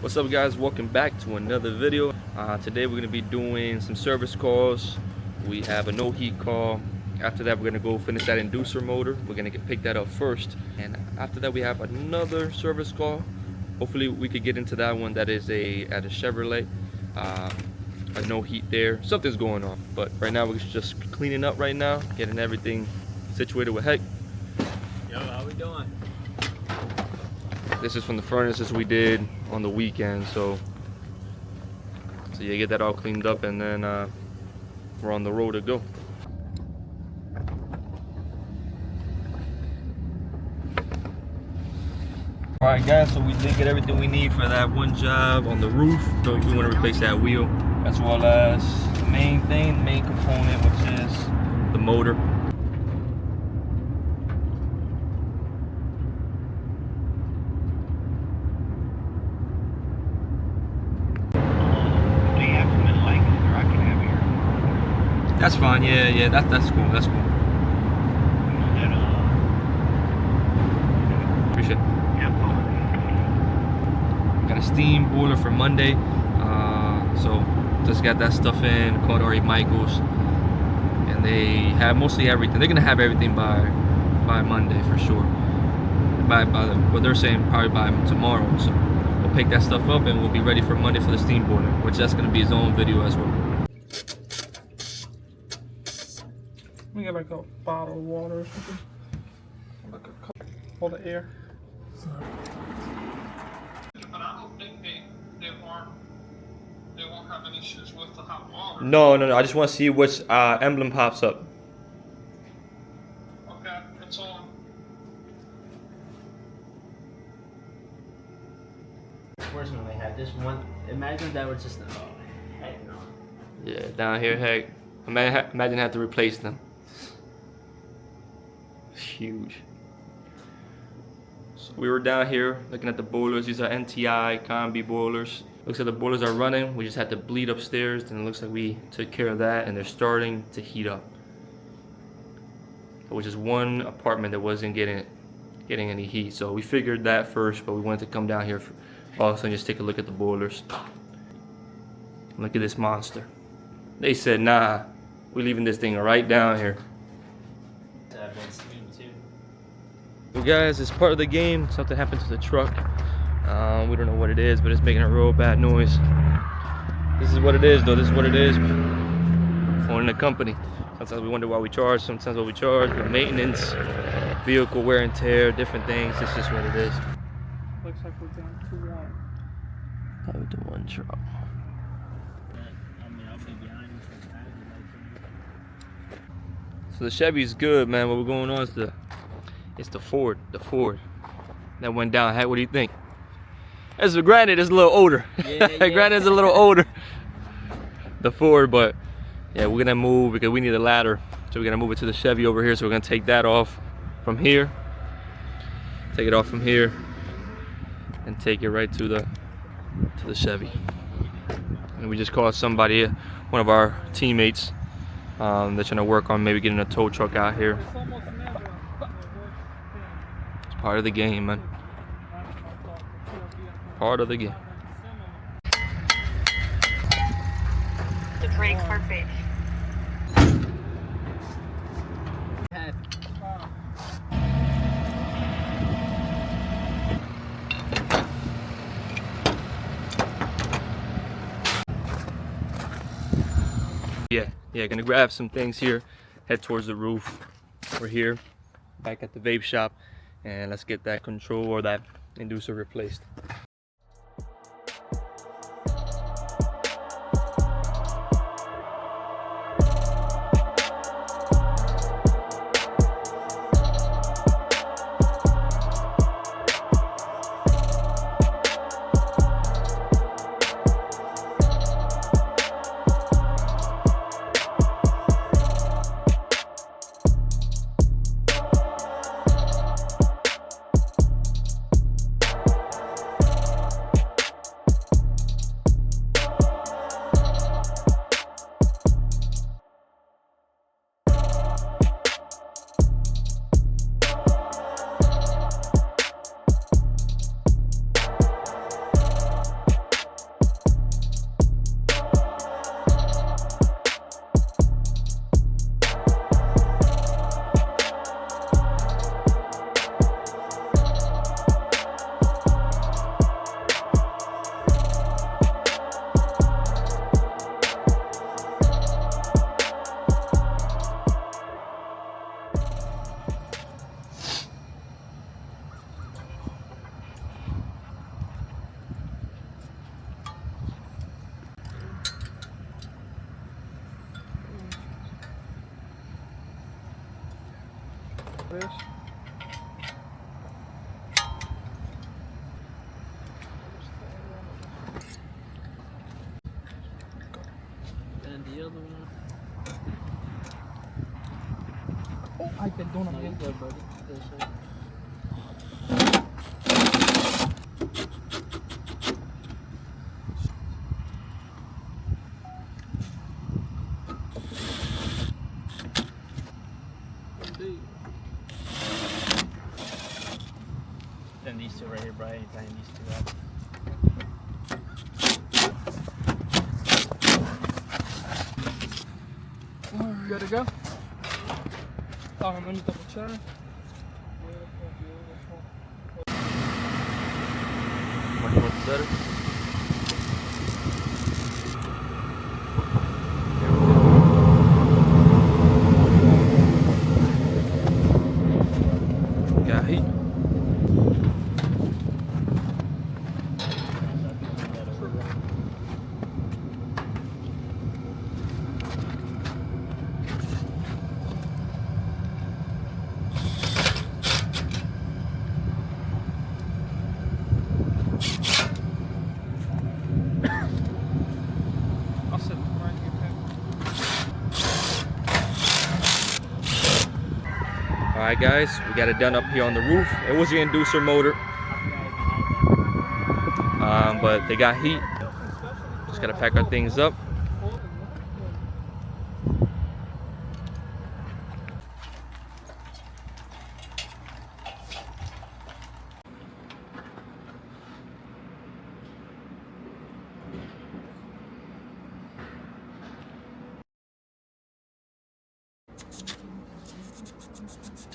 What's up guys, welcome back to another video. Today we're going to be doing some service calls. We have a no heat call. After that we're going to go finish that inducer motor. We're going to pick that up first, and after that we have another service call. Hopefully we could get into that one. That is at a Chevrolet. A no heat there. Something's going on, but right now we're just cleaning up right now, getting everything situated with Heck. Yo, how we doing? This is from the furnaces we did on the weekend, so you get that all cleaned up, and then we're on the road to go. Alright guys, so we did get everything we need for that one job on the roof. So we want to replace that wheel, as well as the main thing, the main component, which is the motor. That's fine, yeah, that's cool, that's cool. Appreciate it. Got a steam boiler for Monday, so just got that stuff in, called Ari Michaels, and they have mostly everything. They're gonna have everything by Monday for sure. What they're saying, probably by tomorrow. So we'll pick that stuff up and we'll be ready for Monday for the steam boiler, which that's gonna be his own video as well. We get like a bottle of water or something. Like a cup for the air. But I don't think they won't have any issues with the hot water. No. I just want to see which emblem pops up. Okay, it's on. Unfortunately, I had this one. Imagine that were just heck no. Yeah, down here, Heck. Imagine have to replace them. It's huge. So we were down here looking at the boilers. These are NTI combi boilers. Looks like the boilers are running. We just had to bleed upstairs, and it looks like we took care of that, and they're starting to heat up. Which is one apartment that wasn't getting any heat. So we figured that first, but we wanted to come down here also and just take a look at the boilers. Look at this monster. They said, nah, we're leaving this thing right down here. Well guys, it's part of the game. Something happened to the truck. We don't know what it is, but it's making a real bad noise. This is what it is though, this is what it is. Owning a company. Sometimes we wonder why we charge, sometimes what we charge, but maintenance, vehicle wear and tear, different things, it's just what it is. Looks like we're down to one. Probably to one truck. So the Chevy's good, man. What we're going on is the Ford that went down. Hey, what do you think? As granted, it's a little older. Yeah. Granted, it's a little older. The Ford, but yeah, we're gonna move because we need a ladder. So we're gonna move it to the Chevy over here. So we're gonna take that off from here. Take it off from here, and take it right to the Chevy. And we just called somebody, one of our teammates. They're trying to work on maybe getting a tow truck out here. It's part of the game, man. Part of the game. The brake perfect. Yeah, gonna grab some things here, head towards the roof. We're here, back at the vape shop, and let's get that control or that inducer replaced. Fish. And the other one. Oh, ay, perdóname. No, you're good, buddy. Yes, sir. Then these two right here, Brian. You tying these two up. Good to go? Oh, I'm gonna double check. Which one's better? Got heat. I'll sit right here. Alright guys, we got it done up here on the roof. It was the inducer motor. But they got heat. Just gotta pack our things up.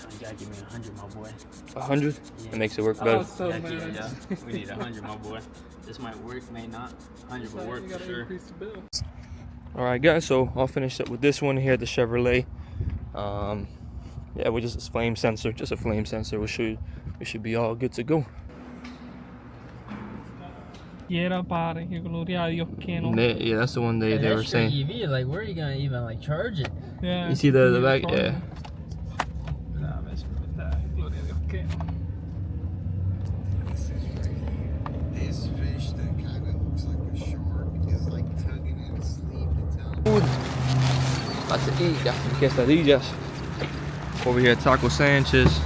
You gotta give me 100, my boy. 100? Yeah. It makes it work Oh, better. so Heck man. yeah. We need 100, my boy. This might work, may not. 100 will work You for gotta sure. increase the bill. Alright guys, so I'll finish up with this one here, the Chevrolet. Yeah, we just a flame sensor, just a flame sensor. We should be all good to go. Quiera pare, que gloria a Dios que no. Yeah, that's the one they were saying. EV, like, where are you gonna even like charge it? Yeah. You see the back? Yeah. Nah, ves, gloria a Dios que no. This fish that kind of looks like a shark is like tugging in its sleeve to tell. Food. About to eat, got some quesadillas. Over here at Taco Sanchez.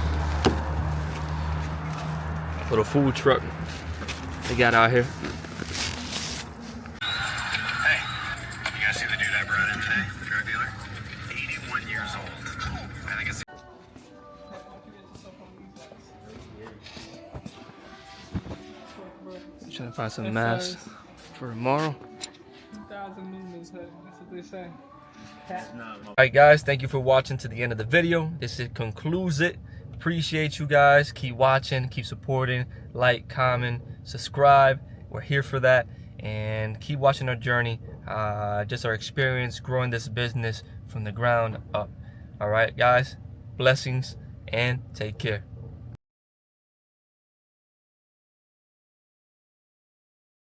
Little food truck they got out here. Hey, you guys see the dude I brought in today? The drug dealer? 81 years old. I think it's Trying to find some masks for tomorrow. 2,000 lumens, hey, that's what they say. Alright guys, thank you for watching to the end of the video. This concludes it. Appreciate you guys. Keep watching, keep supporting, like, comment, subscribe. We're here for that. And keep watching our journey, just our experience growing this business from the ground up. Alright guys, blessings and take care.